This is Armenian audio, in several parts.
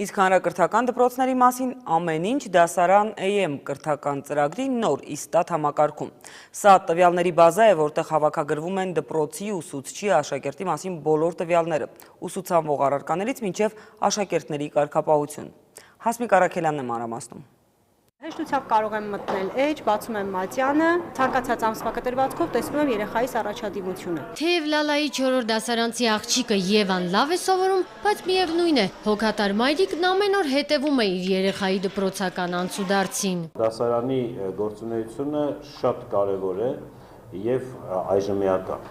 Իսկ հանրակրթական դպրոցների մասին ամեն ինչ դասարան AM կրթական ծրագրի նոր իստատ համակարգում։ Սա տվյալների բազա է, որտեղ հավաքագրվում են դպրոցի, ուսուցչի, աշակերտի մասին բոլոր տվյալները, ուսուցանվող առարկաներից մինչև աշակերտների կարգապահություն։ Հասմիկ Արաքելյանն է մանրամասնում։ Հեշտությամբ կարող եմ մտնել էջ, բացում եմ մատյանը, ցանկացած ամսվակտրվածքով տեսնում եմ երեխայիս առաջադիմությունը։ Թեև Լալայի 4-րդ դասարանցի աղջիկը Եվան լավ է սովորում, բայց միևնույն է, հոգատար մայրիկն ամեն օր հետևում է իր երեխայի դպրոցական անցուդարձին։ Դասարանի գործունեությունը շատ կարևոր է եւ այժմեական։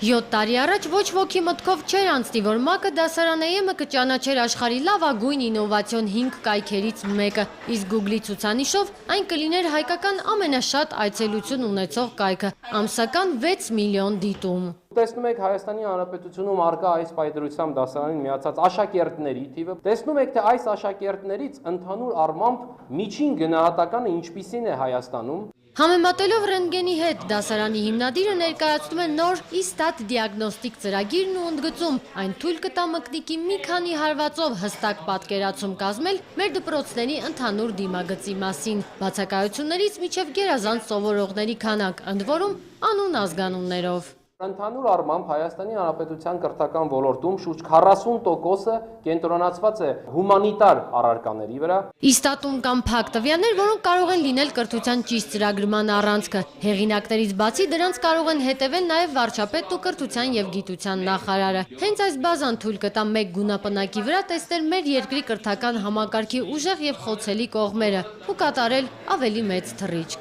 7 տարի առաջ ոչ ոքի մտքով չէր անցնի, որ ՄԱԿ-ը դասարան AM-ը կճանաչեր աշխարհի լավագույն ինովացիոն 5 կայքերից մեկը, իսկ Google-ի ցուցանիշով այն կլիներ հայկական ամենաշատ այցելություն ունեցող կայքը, ամսական 6 միլիոն դիտում։ Տեսնում եք Հայաստանի Հանրապետությունում արկա այս պայծրությամբ դասարանին միացած աշակերտների թիվը, տեսնում եք թե այս աշակերտներից ընդհանուր առմամբ միջին գնահատականը ինչպիսին է Հայաստանում։ Համեմատելով ռենտգենի հետ, դասարանի հիմնադիրը ներկայացնում է նոր իստատ դիագնոստիկ ծրագիրն ու ընդգծում, այն թույլ կտա մկնիկի մի քանի հարվածով հստակ պատկերացում կազմել մեր դպրոցների ընդհանուր դիմագծի մասին, բացակայություններից մինչև գերազանց սովորողների քանակ, ընդ որում անուն ազգանուններով։ Ընդհանուր առմամբ Հայաստանի Հանրապետության կրթական ոլորտում շուրջ 40%-ը կենտրոնացված է հումանիտար առարկաների վրա։ Իստատում կան փակ տվյալներ, որոնք կարող են լինել կրթության ճիշտ ծրագրման առանցքը։ Հեղինակներից բացի դրանց կարող են հետևել նաև վարչապետն ու կրթության եւ գիտության նախարարը։ Հենց այս բազան թույլ կտա մեկ գունապնակի վրա տեսնել մեր երկրի կրթական համակարգի ուժեղ եւ խոցելի կողմերը ու կատարել ավելի մեծ թռիչք։